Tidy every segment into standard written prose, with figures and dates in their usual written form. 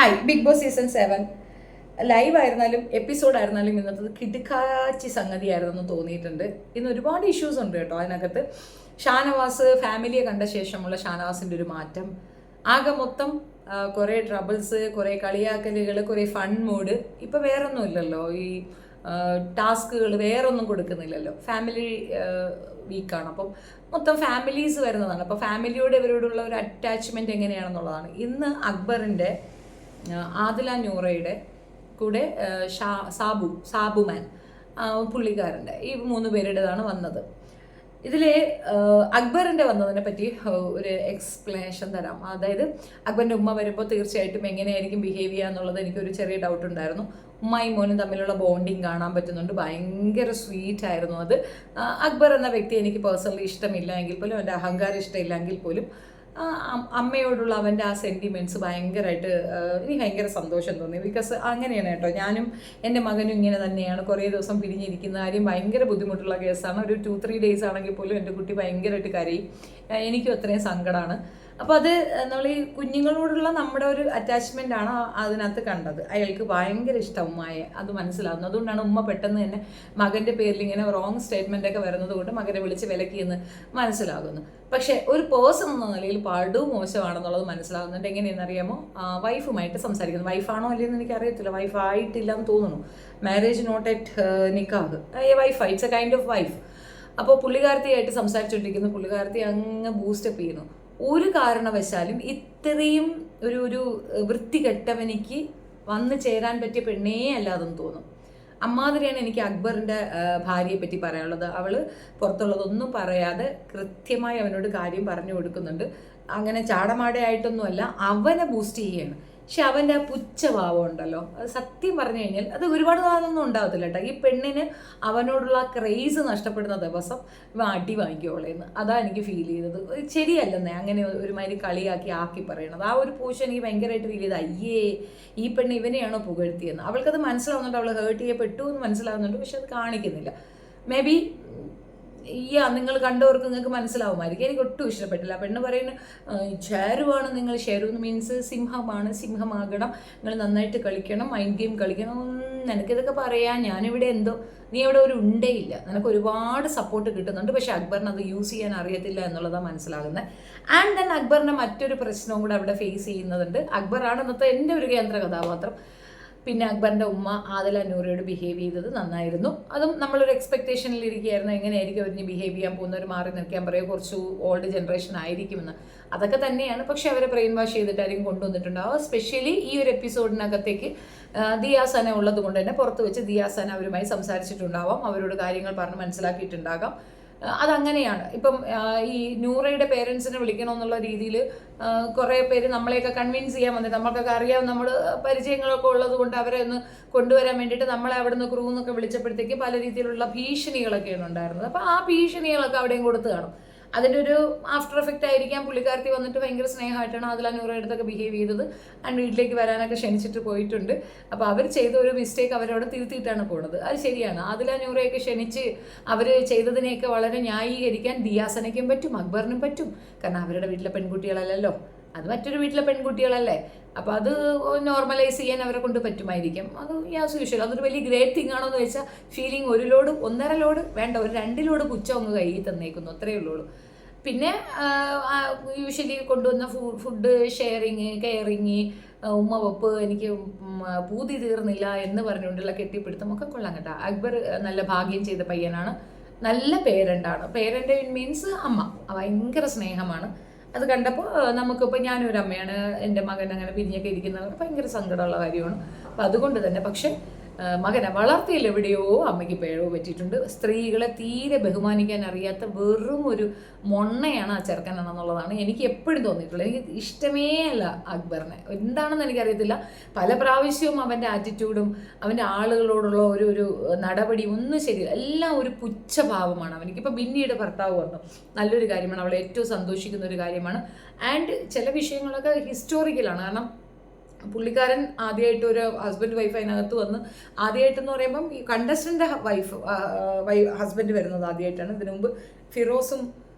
Hi. Bigg Boss season 7 live ആയിരുന്നാലും episode ആയിരുന്നാലും ഇന്നത്തത് കിടുക്കാച്ചി സംഗതിയായിരുന്നെന്ന് തോന്നിയിട്ടുണ്ട്. ഇന്ന് ഒരുപാട് ഇഷ്യൂസ് ഉണ്ട് കേട്ടോ അതിനകത്ത്. ഷാനവാസ് ഫാമിലിയെ കണ്ട ശേഷമുള്ള ഷാനവാസിൻ്റെ ഒരു മാറ്റം, ആകെ മൊത്തം കുറേ ട്രബിൾസ്, കുറേ കളിയാക്കലുകൾ, കുറേ ഫൺ മൂഡ്. ഇപ്പം വേറൊന്നും ഇല്ലല്ലോ, ഈ ടാസ്കുകൾ വേറൊന്നും കൊടുക്കുന്നില്ലല്ലോ. ഫാമിലി വീക്കാണ്, അപ്പം മൊത്തം ഫാമിലീസ് വരുന്നതാണ്. അപ്പോൾ ഫാമിലിയോട് ഇവരോടുള്ള ഒരു അറ്റാച്ച്മെൻറ്റ് എങ്ങനെയാണെന്നുള്ളതാണ്. ഇന്ന് അക്ബറിൻ്റെ, ആദില നൂറയുടെ കൂടെ സാബുമാൻ പുള്ളിക്കാരൻ്റെ, ഈ 3 പേരുടേതാണ് വന്നത്. ഇതിൽ അക്ബറിൻ്റെ വന്നതിനെ പറ്റി ഒരു എക്സ്പ്ലനേഷൻ തരാം. അതായത് അക്ബറിൻ്റെ ഉമ്മ വരുമ്പോൾ തീർച്ചയായിട്ടും എങ്ങനെയായിരിക്കും ബിഹേവ് ചെയ്യുക എന്നുള്ളത് എനിക്കൊരു ചെറിയ ഡൗട്ട് ഉണ്ടായിരുന്നു. ഉമ്മയും മോനും തമ്മിലുള്ള ബോണ്ടിങ് കാണാൻ പറ്റുന്നുണ്ട്. ഭയങ്കര സ്വീറ്റ് ആയിരുന്നു അത്. അക്ബർ എന്ന വ്യക്തി എനിക്ക് പേഴ്സണലി ഇഷ്ടമില്ല എങ്കിൽ പോലും, അവൻ്റെ അഹങ്കാരം ഇഷ്ടമില്ല എങ്കിൽ പോലും, അമ്മയോടുള്ള അവൻ്റെ ആ സെൻറ്റിമെൻറ്റ്സ് ഭയങ്കരമായിട്ട് എനിക്ക് ഭയങ്കര സന്തോഷം തോന്നി. ബിക്കോസ് അങ്ങനെയാണ് കേട്ടോ, ഞാനും എൻ്റെ മകനും ഇങ്ങനെ തന്നെയാണ്. കുറേ ദിവസം പിരിഞ്ഞിരിക്കുന്ന കാര്യം ഭയങ്കര ബുദ്ധിമുട്ടുള്ള കേസാണ്. ഒരു 2-3 ഡേയ്സ് ആണെങ്കിൽ പോലും എൻ്റെ കുട്ടി ഭയങ്കരമായിട്ട് കരയും. എനിക്കും അത്രയും സങ്കടമാണ്. അപ്പോൾ അത് നമ്മൾ ഈ കുഞ്ഞുങ്ങളോടുള്ള നമ്മുടെ ഒരു അറ്റാച്ച്മെൻ്റ് ആണ് അതിനകത്ത് കണ്ടത്. അയാൾക്ക് ഭയങ്കര ഇഷ്ടം ഉമ്മയെ, അത് മനസ്സിലാവുന്നു. അതുകൊണ്ടാണ് ഉമ്മ പെട്ടെന്ന് തന്നെ മകൻ്റെ പേരിൽ ഇങ്ങനെ റോങ് സ്റ്റേറ്റ്മെൻ്റ് ഒക്കെ വരുന്നത് കൊണ്ട് മകനെ വിളിച്ച് വിലക്കിയെന്ന് മനസ്സിലാകുന്നു. പക്ഷേ ഒരു പേഴ്സൺ എന്ന നിലയിൽ പടു മോശമാണെന്നുള്ളത് മനസ്സിലാകുന്നുണ്ട്. എങ്ങനെയെന്നറിയാമോ, വൈഫുമായിട്ട് സംസാരിക്കുന്നു. വൈഫാണോ അല്ലെന്ന് എനിക്കറിയത്തില്ല, വൈഫ് ആയിട്ടില്ല എന്ന് തോന്നുന്നു. മാരേജ് നോട്ട് അറ്റ് നിക്കാഹ്, wife, it's A kind of wife. അപ്പോൾ പുള്ളിക്കാരത്തിയായിട്ട് സംസാരിച്ചുകൊണ്ടിരിക്കുന്നു. പുള്ളിക്കാരത്തി അങ്ങ് ബൂസ്റ്റപ്പ് ചെയ്യുന്നു. ഒരു കാരണവശാലും ഇത്രയും ഒരു വൃത്തികെട്ടവനിക്ക് വന്നു ചേരാൻ പറ്റിയ പെണ്ണേ അല്ലാതെന്ന് തോന്നും. അമ്മാതിരിയാണ് എനിക്ക് അക്ബറിൻ്റെ ഭാര്യയെ പറ്റി പറയാനുള്ളത്. അവൾ പുറത്തുള്ളതൊന്നും പറയാതെ കൃത്യമായി അവനോട് കാര്യം പറഞ്ഞു കൊടുക്കുന്നുണ്ട്. അങ്ങനെ ചാടമാടയായിട്ടൊന്നുമല്ല, അവനെ ബൂസ്റ്റ് ചെയ്യുകയാണ്. പക്ഷെ അവൻ്റെ ആ പുച്ഛഭാവം ഉണ്ടല്ലോ, അത് സത്യം പറഞ്ഞു കഴിഞ്ഞാൽ അത് ഒരുപാട് കാലമൊന്നും ഉണ്ടാകത്തില്ല കേട്ടോ. ഈ പെണ്ണിന് അവനോടുള്ള ക്രേസ് നഷ്ടപ്പെടുന്ന ദിവസം അടി വാങ്ങിക്കോളേന്ന്, അതാ എനിക്ക് ഫീൽ ചെയ്തത്. ശരിയല്ലെന്നേ അങ്ങനെ ഒരുമാതിരി കളിയാക്കി പറയണത്. ആ ഒരു പോഷൻ എനിക്ക് ഭയങ്കരമായിട്ട് ഫീൽ ചെയ്ത്, അയ്യേ ഈ പെണ്ണ് ഇവനെയാണോ പുകഴ്ത്തിയെന്ന്. അവൾക്കത് മനസ്സിലാവുന്നുണ്ട്, അവൾ ഹേർട്ട് ചെയ്യപ്പെട്ടു എന്ന് മനസ്സിലാവുന്നുണ്ട്. പക്ഷെ അത് കാണിക്കുന്നില്ല. മേ ബി നിങ്ങൾ കണ്ടവർക്ക് നിങ്ങൾക്ക് മനസ്സിലാവുമായിരിക്കും. എനിക്ക് ഒട്ടും ഇഷ്ടപ്പെട്ടില്ല. പെണ്ണ് പറയുന്നത് ഷെയറുമാണ് നിങ്ങൾ, ഷെയർ മീൻസ് സിംഹമാണ്, സിംഹമാകണം, നിങ്ങൾ നന്നായിട്ട് കളിക്കണം, മൈൻഡ് ഗെയിം കളിക്കണം. നിനക്കിതൊക്കെ പറയാൻ ഞാനിവിടെ എന്തോ, നീ അവിടെ ഒരു ഉണ്ടേയില്ല. നിനക്ക് ഒരുപാട് സപ്പോർട്ട് കിട്ടുന്നുണ്ട്, പക്ഷെ അക്ബറിന് അത് യൂസ് ചെയ്യാൻ അറിയത്തില്ല എന്നുള്ളതാണ് മനസ്സിലാകുന്നത്. ആൻഡ് ദെൻ അക്ബറിൻ്റെ മറ്റൊരു പ്രശ്നവും കൂടെ അവിടെ ഫേസ് ചെയ്യുന്നതുണ്ട്. അക്ബറാണ് ഇന്നത്തെ എൻ്റെ ഒരു കേന്ദ്ര കഥാപാത്രം. പിന്നെ അക്ബറിൻ്റെ ഉമ്മ ആദില നൂറയോട് ബിഹേവ് ചെയ്തത് നന്നായിരുന്നു. അതും നമ്മളൊരു എക്സ്പെക്റ്റേഷനിൽ ഇരിക്കുകയായിരുന്നു, എങ്ങനെയായിരിക്കും അവരിന് ബിഹേവ് ചെയ്യാൻ പോകുന്നവർ, മാറി നിൽക്കാൻ പറയുക, കുറച്ച് ഓൾഡ് ജനറേഷൻ ആയിരിക്കുമെന്ന്. അതൊക്കെ തന്നെയാണ്. പക്ഷെ അവരെ ബ്രെയിൻ വാഷ് ചെയ്തിട്ടായിരിക്കും കൊണ്ടുവന്നിട്ടുണ്ടാവുക. സ്പെഷ്യലി ഈ ഒരു എപ്പിസോഡിനകത്തേക്ക് ദിയാസന ഉള്ളത് കൊണ്ട് തന്നെ പുറത്ത് വെച്ച് ദിയാസന അവരുമായി സംസാരിച്ചിട്ടുണ്ടാവാം, അവരോട് കാര്യങ്ങൾ പറഞ്ഞ് മനസ്സിലാക്കിയിട്ടുണ്ടാകാം. അതങ്ങനെയാണ്. ഇപ്പം ഈ നൂറയുടെ പേരൻസിനെ വിളിക്കണമെന്നുള്ള രീതിയിൽ കുറേ പേര് നമ്മളെയൊക്കെ കൺവിൻസ് ചെയ്യാൻ വന്നിട്ട്, നമ്മൾക്കൊക്കെ അറിയാം, നമ്മൾ പരിചയങ്ങളൊക്കെ ഉള്ളത് കൊണ്ട് അവരെ ഒന്ന് കൊണ്ടുവരാൻ വേണ്ടിയിട്ട് നമ്മളെ അവിടെ നിന്ന് ക്രൂ എന്നൊക്കെ വിളിച്ചപ്പോഴത്തേക്ക് പല രീതിയിലുള്ള ഭീഷണികളൊക്കെയാണ് ഉണ്ടായിരുന്നത്. അപ്പോൾ ആ ഭീഷണികളൊക്കെ അവിടെയും കൊടുത്ത് കാണും. അതിൻ്റെ ഒരു ആഫ്റ്റർ എഫക്റ്റ് ആയിരിക്കാം. പുള്ളിക്കാരത്തി വന്നിട്ട് ഭയങ്കര സ്നേഹമായിട്ടാണ് ആദില നൂറയുടെ അടുത്തൊക്കെ ബിഹേവ് ചെയ്തത്. ആൻഡ് വീട്ടിലേക്ക് വരാനൊക്കെ ക്ഷണിച്ചിട്ട് പോയിട്ടുണ്ട്. അപ്പോൾ അവർ ചെയ്ത ഒരു മിസ്റ്റേക്ക് അവരവിടെ തിരുത്തിയിട്ടാണ് പോകുന്നത്. അത് ശരിയാണ്. ആദില നൂറയൊക്കെ ക്ഷണിച്ച് അവർ ചെയ്തതിനെയൊക്കെ വളരെ ന്യായീകരിക്കാൻ ദിയാസനയ്ക്കും പറ്റും, അക്ബറിനും പറ്റും. കാരണം അവരുടെ വീട്ടിലെ പെൺകുട്ടികളല്ലല്ലോ, അത് മറ്റൊരു വീട്ടിലെ പെൺകുട്ടികളല്ലേ. അപ്പോൾ അത് നോർമലൈസ് ചെയ്യാൻ അവരെ കൊണ്ട് പറ്റുമായിരിക്കും. അത് യാസ് യൂഷ്വൽ. അതൊരു വലിയ ഗ്രേറ്റ് തിങ് ആണോ എന്ന് വെച്ചാൽ ഫീലിംഗ് 1 ലോഡ് 1.5 ലോഡ് വേണ്ട, ഒരു 2 ലോഡ് പുച്ഛം അങ്ങ് കയ്യിൽ തന്നേക്കുന്നു, അത്രയേ ഉള്ളൂ. പിന്നെ യൂഷ്വലി കൊണ്ടുവന്ന ഫുഡ് ഷെയറിങ്, കെയറിങ്, ഉമ്മ വെപ്പ്, എനിക്ക് പൂതി തീർന്നില്ല എന്ന് പറഞ്ഞുകൊണ്ടുള്ള കെട്ടിപ്പിടുത്തമൊക്കെ കൊള്ളാം കേട്ടോ. അക്ബർ നല്ല ഭാഗ്യം ചെയ്ത പയ്യനാണ്, നല്ല പേരൻ്റാണ്. പേരൻ്റ് മീൻസ് അമ്മ ഭയങ്കര സ്നേഹമാണ്. അത് കണ്ടപ്പോൾ നമുക്കിപ്പോൾ ഞാനൊരു അമ്മയാണ്, എൻ്റെ മകൻ അങ്ങനെ പിരിഞ്ഞൊക്കെ ഇരിക്കുന്നത് ഭയങ്കര സങ്കടമുള്ള കാര്യമാണ്. അപ്പോൾ അതുകൊണ്ട് തന്നെ പക്ഷേ മകനെ വളർത്തിയിൽ എവിടെയോ അമ്മയ്ക്ക് പിഴവ് പറ്റിയിട്ടുണ്ട്. സ്ത്രീകളെ തീരെ ബഹുമാനിക്കാൻ അറിയാത്ത വെറും ഒരു മൊണ്ണയാണ് ആ ചെറുക്കൻ എന്നുള്ളതാണ് എനിക്ക് എപ്പോഴും തോന്നിയിട്ടുള്ളത്. എനിക്ക് ഇഷ്ടമേ അല്ല അക്ബറിനെ, എന്താണെന്ന് എനിക്കറിയത്തില്ല. പല പ്രാവശ്യവും അവൻ്റെ ആറ്റിറ്റ്യൂഡും അവൻ്റെ ആളുകളോടുള്ള ഒരു നടപടി ഒന്നും ശരിയില്ല. എല്ലാം ഒരു പുച്ഛഭാവമാണ് അവനിക്ക്. ഇപ്പോൾ ബിന്നിയുടെ ഭർത്താവ് പറഞ്ഞു, നല്ലൊരു കാര്യമാണ്, അവളെ ഏറ്റവും സന്തോഷിക്കുന്ന ഒരു കാര്യമാണ്. ആൻഡ് ചില വിഷയങ്ങളൊക്കെ ഹിസ്റ്റോറിക്കലാണ്. കാരണം പുള്ളിക്കാരൻ ആദ്യമായിട്ട് ഒരു ഹസ്ബൻഡ് വൈഫ് അതിനകത്ത് വന്ന്, ആദ്യമായിട്ടെന്ന് പറയുമ്പം ഈ കണ്ടസ്റ്റൻ്റെ ഹസ്ബൻഡ് വരുന്നത് ആദ്യമായിട്ടാണ്. ഇതിനു മുമ്പ് ഫിറോസും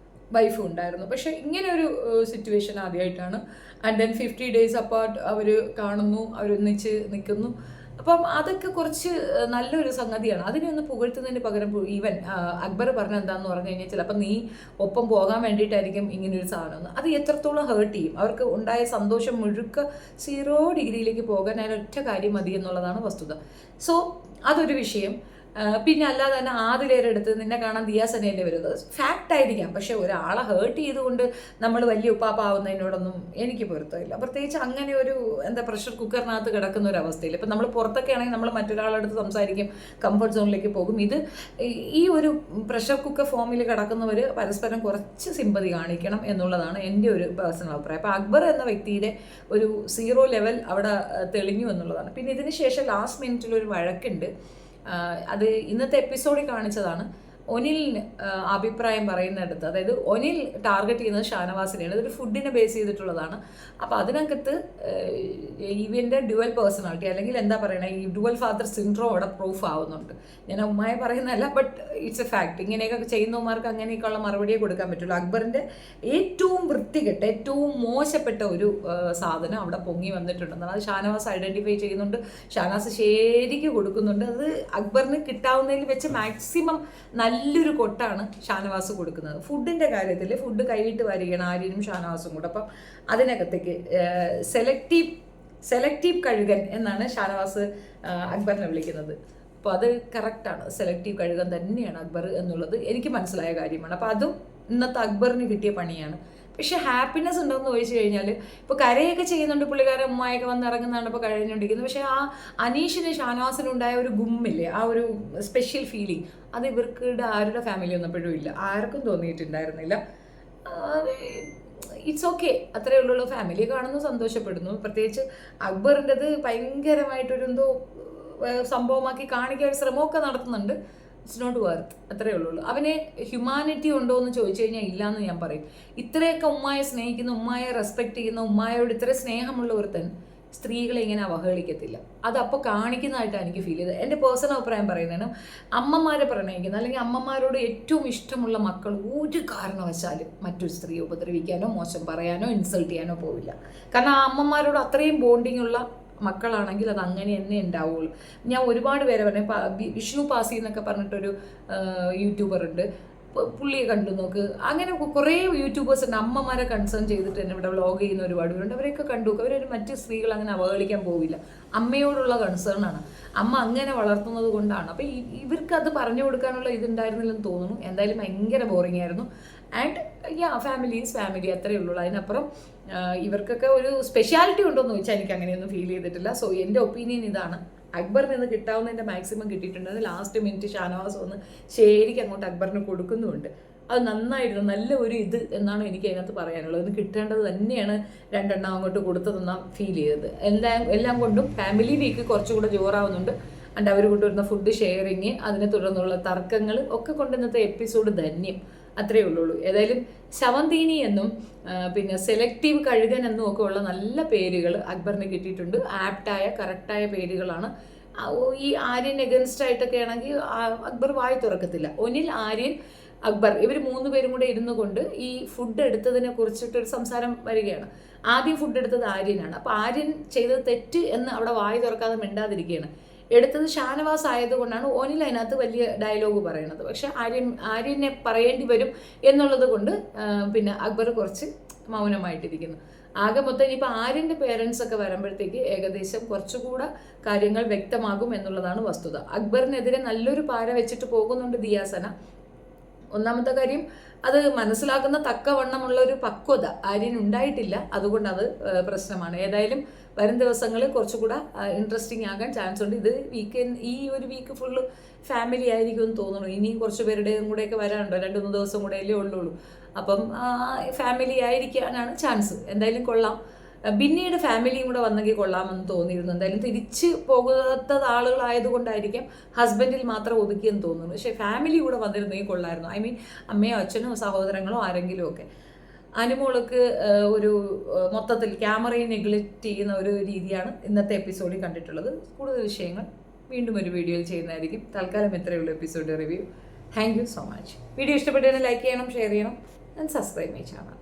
വൈഫും ഉണ്ടായിരുന്നു. പക്ഷേ ഇങ്ങനെ ഒരു സിറ്റുവേഷൻ ആദ്യമായിട്ടാണ്. ആൻഡ് ദെൻ 50 days അപ്പാർട്ട് അവർ കാണുന്നു, അവരൊന്നിച്ച് നിൽക്കുന്നു. അപ്പം അതൊക്കെ കുറച്ച് നല്ലൊരു സംഗതിയാണ്. അതിനെ ഒന്ന് പുകഴ്ത്തുന്നതിന് പകരം ഈവൻ അക്ബർ പറഞ്ഞ എന്താണെന്ന് പറഞ്ഞു കഴിഞ്ഞാൽ ചിലപ്പോൾ നീ ഒപ്പം പോകാൻ വേണ്ടിയിട്ടായിരിക്കും ഇങ്ങനൊരു സാധനം. അത് എത്രത്തോളം ഹേർട്ട് ചെയ്യും. അവർക്ക് ഉണ്ടായ സന്തോഷം മുഴുക്ക 0 ഡിഗ്രിയിലേക്ക് പോകാൻ ഒറ്റ കാര്യം മതി എന്നുള്ളതാണ് വസ്തുത. സോ അതൊരു വിഷയം. പിന്നെ അല്ലാതെ തന്നെ ആദിലേരെടുത്ത് നിന്നെ കാണാൻ ദിയാസനയല്ലേ വരുന്നത്. ഫാക്റ്റ് ആയിരിക്കാം, പക്ഷെ ഒരാളെ ഹേർട്ട് ചെയ്തുകൊണ്ട് നമ്മൾ വലിയ ഉപ്പാപ്പാവുന്നതിനോടൊന്നും എനിക്ക് പൊരുത്തമില്ല. പ്രത്യേകിച്ച് അങ്ങനെ ഒരു പ്രഷർ കുക്കറിനകത്ത് കിടക്കുന്ന ഒരു അവസ്ഥയിൽ. ഇപ്പം നമ്മൾ പുറത്തൊക്കെ ആണെങ്കിൽ നമ്മൾ മറ്റൊരാളെടുത്ത് സംസാരിക്കും, കംഫർട്ട് സോണിലേക്ക് പോകും. ഇത് ഈ ഒരു പ്രഷർ കുക്കർ ഫോമിൽ കിടക്കുന്നവർ പരസ്പരം കുറച്ച് സിമ്പതി കാണിക്കണം എന്നുള്ളതാണ് എൻ്റെ ഒരു പേഴ്സണൽ അഭിപ്രായം. അപ്പോൾ അക്ബർ എന്ന വ്യക്തിയുടെ ഒരു 0 ലെവൽ അവിടെ തെളിഞ്ഞു എന്നുള്ളതാണ്. പിന്നെ ഇതിന് ശേഷം ലാസ്റ്റ് മിനിറ്റിലൊരു വഴക്കുണ്ട്. അത് ഇന്നത്തെ എപ്പിസോഡിൽ കാണിച്ചതാണ്. ഒനിലിന് അഭിപ്രായം പറയുന്നിടത്ത്, അതായത് ഒനിൽ ടാർഗറ്റ് ചെയ്യുന്നത് ഷാനവാസിനെയാണ്. ഇതൊരു ഫുഡിനെ ബേസ് ചെയ്തിട്ടുള്ളതാണ്. അപ്പോൾ അതിനകത്ത് ഇവൻ്റെ ഡ്യുവൽ പേഴ്സണാലിറ്റി അല്ലെങ്കിൽ എന്താ പറയണേ, ഈ ഡ്യുവൽ ഫാദർ സിൻഡ്രോം അവിടെ പ്രൂഫ് ആവുന്നുണ്ട്. ഞാൻ ഉമ്മായി പറയുന്നതല്ല, ബട്ട് ഇറ്റ്സ് എ ഫാക്ട്. ഇങ്ങനെയൊക്കെ ചെയ്യുന്നവന്മാർക്ക് അങ്ങനെയൊക്കെയുള്ള മറുപടിയെ കൊടുക്കാൻ പറ്റുള്ളൂ. അക്ബറിൻ്റെ ഏറ്റവും വൃത്തികെട്ട, ഏറ്റവും മോശപ്പെട്ട ഒരു സാധനം അവിടെ പൊങ്ങി വന്നിട്ടുണ്ടെന്നാണ്. അത് ഷാനവാസ് ഐഡൻറ്റിഫൈ ചെയ്യുന്നുണ്ട്, ഷാനവാസ് ശരിക്ക് കൊടുക്കുന്നുണ്ട്. അത് അക്ബറിന് കിട്ടാവുന്നതിൽ വെച്ച് മാക്സിമം നല്ലൊരു കൊട്ടാണ് ഷാനവാസ് കൊടുക്കുന്നത്. ഫുഡിൻ്റെ ഫുഡ് കൈവിട്ട് വരികയാണ് ആര്യനും ഷാനവാസും കൂടെ. അപ്പം അതിനകത്തേക്ക് സെലക്റ്റീവ് കഴുകൻ എന്നാണ് ഷാനവാസ് അക്ബറിനെ വിളിക്കുന്നത്. അപ്പോൾ അത് കറക്റ്റാണ്, സെലക്റ്റീവ് കഴുകൻ തന്നെയാണ് അക്ബർ എന്നുള്ളത് എനിക്ക് മനസ്സിലായ കാര്യമാണ്. അപ്പോൾ അതും ഇന്നത്തെ അക്ബറിന് കിട്ടിയ പണിയാണ്. പക്ഷെ ഹാപ്പിനെസ് ഉണ്ടോയെന്ന് ചോദിച്ചു കഴിഞ്ഞാൽ ഇപ്പോൾ കരയൊക്കെ ചെയ്യുന്നുണ്ട്, പുള്ളിക്കാരൻ ഉമ്മായൊക്കെ വന്ന് ഇറങ്ങുന്നതാണ് ഇപ്പോൾ കഴിഞ്ഞുകൊണ്ടിരിക്കുന്നത്. പക്ഷേ ആ അനീഷിന് ഷാനവാസിനുണ്ടായ ഒരു ഗുമ്മില്ലേ, ആ ഒരു സ്പെഷ്യൽ ഫീലിംഗ്, അത് ഇവർക്ക് ആരുടെ ഫാമിലി ഒന്നപ്പോഴും ഇല്ല, ആർക്കും തോന്നിയിട്ടുണ്ടായിരുന്നില്ല. ഇറ്റ്സ് ഓക്കെ, അത്രയേ ഉള്ളൂ. ഫാമിലി കാണുന്നു, സന്തോഷപ്പെടുന്നു. പ്രത്യേകിച്ച് അക്ബറിൻ്റെത് ഭയങ്കരമായിട്ടൊരു എന്തോ സംഭവമാക്കി കാണിക്കാൻ ഒരു ശ്രമമൊക്കെ നടത്തുന്നുണ്ട്. ഇറ്റ്സ് നോട്ട് വർത്ത്, അത്രയേ ഉള്ളൂ. അവന് ഹ്യൂമാനിറ്റി ഉണ്ടോ എന്ന് ചോദിച്ചു കഴിഞ്ഞാൽ ഇല്ലയെന്ന് ഞാൻ പറയും. ഇത്രയൊക്കെ ഉമ്മായെ സ്നേഹിക്കുന്ന, ഉമ്മായെ റെസ്പെക്റ്റ് ചെയ്യുന്ന, ഉമ്മായോട് ഇത്ര സ്നേഹമുള്ള ഒരുത്തൻ സ്ത്രീകളെ ഇങ്ങനെ അവഹേളിക്കത്തില്ല. അതപ്പോൾ കാണിക്കുന്നതായിട്ടാണ് എനിക്ക് ഫീൽ ചെയ്തത്. എൻ്റെ പേഴ്സണൽ അഭിപ്രായം പറയുന്നതിനും അമ്മമാരെ പ്രണയിക്കുന്ന അല്ലെങ്കിൽ അമ്മമാരോട് ഏറ്റവും ഇഷ്ടമുള്ള മക്കൾ ഒരു കാരണവശാലും മറ്റൊരു സ്ത്രീയെ ഉപദ്രവിക്കാനോ മോശം പറയാനോ ഇൻസൾട്ട് ചെയ്യാനോ പോവില്ല. കാരണം ആ അമ്മമാരോട് അത്രയും ബോണ്ടിങ് ഉള്ള മക്കളാണെങ്കിൽ അത് അങ്ങനെ തന്നെ ഉണ്ടാവുള്ളൂ. ഞാൻ ഒരുപാട് പേരെ പറഞ്ഞു, വിഷ്ണു പാസി എന്നൊക്കെ പറഞ്ഞിട്ടൊരു യൂട്യൂബർ ഉണ്ട്, പുള്ളിയെ കണ്ടു നോക്ക്. അങ്ങനെ കുറേ യൂട്യൂബേഴ്സ് ഉണ്ട് അമ്മമാരെ കൺസേൺ ചെയ്തിട്ട് തന്നെ ഇവിടെ വ്ളോഗ് ചെയ്യുന്ന ഒരുപാട് പേരുണ്ട്. അവരെയൊക്കെ കണ്ടു നോക്ക്. അവരൊരു മറ്റ് സ്ത്രീകൾ അങ്ങനെ അവഹേളിക്കാൻ പോവില്ല. അമ്മയോടുള്ള കൺസേൺ ആണ്, അമ്മ അങ്ങനെ വളർത്തുന്നത് കൊണ്ടാണ്. അപ്പോൾ ഇവർക്ക് അത് പറഞ്ഞു കൊടുക്കാനുള്ള ഇതുണ്ടായിരുന്നില്ലെന്ന് തോന്നുന്നു. എന്തായാലും ഭയങ്കര ബോറിംഗ് ആയിരുന്നു. ആൻഡ് ഫാമിലി ഈസ് ഫാമിലി, അത്രയേ ഉള്ളൂ. അതിനപ്പുറം ഇവർക്കൊക്കെ ഒരു സ്പെഷ്യാലിറ്റി ഉണ്ടോ എന്ന് ചോദിച്ചാൽ എനിക്ക് അങ്ങനെയൊന്നും ഫീൽ ചെയ്തിട്ടില്ല. സോ എൻ്റെ ഒപ്പീനിയൻ ഇതാണ്. അക്ബറിന് നിന്ന് കിട്ടാവുന്നതിൻ്റെ മാക്സിമം കിട്ടിയിട്ടുണ്ട്. ലാസ്റ്റ് മിനിറ്റ് ഷാനവാസ് വന്ന് ശരിക്കും അങ്ങോട്ട് അക്ബറിന് കൊടുക്കുന്നുമുണ്ട്. അത് നന്നായിരുന്നു, നല്ല ഒരു ഇത് എന്നാണ് എനിക്ക് അതിനകത്ത് പറയാനുള്ളത്. ഇത് കിട്ടേണ്ടത് തന്നെയാണ് 2 എണ്ണം അങ്ങോട്ട് കൊടുത്തതെന്നാണ് ഫീൽ ചെയ്തത്. എല്ലാം കൊണ്ടും ഫാമിലി വീക്ക് കുറച്ചുകൂടെ ജോറാവുന്നുണ്ട്. ആൻഡ് അവർ കൊണ്ടുവരുന്ന ഫുഡ് ഷെയറിങ്, അതിനെ തുടർന്നുള്ള തർക്കങ്ങൾ ഒക്കെ കൊണ്ട് ഇന്നത്തെ എപ്പിസോഡ് ധന്യം, അത്രയേ ഉള്ളൂ. ഏതായാലും ശവന്തീനി എന്നും പിന്നെ സെലക്റ്റീവ് കഴുകൻ എന്നും ഒക്കെ ഉള്ള നല്ല പേരുകൾ അക്ബറിന് കിട്ടിയിട്ടുണ്ട്. ആപ്റ്റായ കറക്റ്റായ പേരുകളാണ്. ഈ ആര്യൻ എഗൻസ്റ്റ് ആയിട്ടൊക്കെ ആണെങ്കിൽ അക്ബർ വായി തുറക്കത്തില്ല. ഒനിൽ, ആര്യൻ, അക്ബർ ഇവർ 3 പേരും കൂടെ ഇരുന്നു കൊണ്ട് ഈ ഫുഡ് എടുത്തതിനെ കുറിച്ചിട്ടൊരു സംസാരം വരികയാണ്. ആദ്യം ഫുഡ് എടുത്തത് ആര്യനാണ്. അപ്പോൾ ആര്യൻ ചെയ്തത് തെറ്റ് എന്ന് അവിടെ വായി തുറക്കാതെ മിണ്ടാതിരിക്കുകയാണ്. എടുത്തത് ഷാനവാസ് ആയതുകൊണ്ടാണ് ഓനിൽ അതിനകത്ത് വലിയ ഡയലോഗ് പറയുന്നത്. പക്ഷെ ആര്യനെ പറയേണ്ടി വരും എന്നുള്ളത് കൊണ്ട് പിന്നെ അക്ബർ കുറച്ച് മൗനമായിട്ടിരിക്കുന്നു. ആകെ മൊത്തം ഇനിയിപ്പോൾ ആര്യൻ്റെ പേരൻസ് ഒക്കെ വരുമ്പോഴത്തേക്ക് ഏകദേശം കുറച്ചുകൂടെ കാര്യങ്ങൾ വ്യക്തമാകും എന്നുള്ളതാണ് വസ്തുത. അക്ബറിനെതിരെ നല്ലൊരു പാര വെച്ചിട്ട് പോകുന്നുണ്ട് ദിയാസന. ഒന്നാമത്തെ കാര്യം, അത് മനസ്സിലാക്കുന്ന തക്കവണ്ണമുള്ള ഒരു പക്വത ആര്യൻ ഉണ്ടായിട്ടില്ല. അതുകൊണ്ട് അത് പ്രശ്നമാണ്. ഏതായാലും വരും ദിവസങ്ങളിൽ കുറച്ചുകൂടെ ഇൻട്രസ്റ്റിംഗ് ആകാൻ ചാൻസ് ഉണ്ട്. ഇത് ഈ ഒരു വീക്ക് ഫുള്ള് ഫാമിലി ആയിരിക്കും എന്ന് തോന്നുന്നു. ഇനിയും കുറച്ച് പേരുടെയും കൂടെയൊക്കെ വരാനുണ്ടോ, 2-3 ദിവസം കൂടെ അല്ലേ ഉള്ളൂ. അപ്പം ഫാമിലി ആയിരിക്കാനാണ് ചാൻസ്. എന്തായാലും കൊള്ളാം. പിന്നീട് ഫാമിലിയും കൂടെ വന്നെങ്കിൽ കൊള്ളാമെന്ന് തോന്നിയിരുന്നു. എന്തായാലും തിരിച്ച് പോകാത്തത് ആളുകളായതുകൊണ്ടായിരിക്കാം ഹസ്ബൻഡിൽ മാത്രം ഒതുക്കിയെന്ന് തോന്നുന്നു. പക്ഷേ ഫാമിലി കൂടെ വന്നിരുന്നെങ്കിൽ കൊള്ളായിരുന്നു. ഐ മീൻ അമ്മയോ അച്ഛനോ സഹോദരങ്ങളോ ആരെങ്കിലും ഒക്കെ. അനുമോൾക്ക് ഒരു മൊത്തത്തിൽ ക്യാമറയെ നെഗ്ലക്റ്റ് ചെയ്യുന്ന ഒരു രീതിയാണ് ഇന്നത്തെ എപ്പിസോഡിൽ കണ്ടിട്ടുള്ളത്. കൂടുതൽ വിഷയങ്ങൾ വീണ്ടും ഒരു വീഡിയോയിൽ ചെയ്യുന്നതായിരിക്കും. തൽക്കാലം ഇത്രയുള്ള episode review. Thank you so much. Video ഇഷ്ടപ്പെട്ടതിന് ലൈക്ക് ചെയ്യണം, ഷെയർ ചെയ്യണം ആൻഡ് സബ്സ്ക്രൈബ് മൈ ചാനൽ.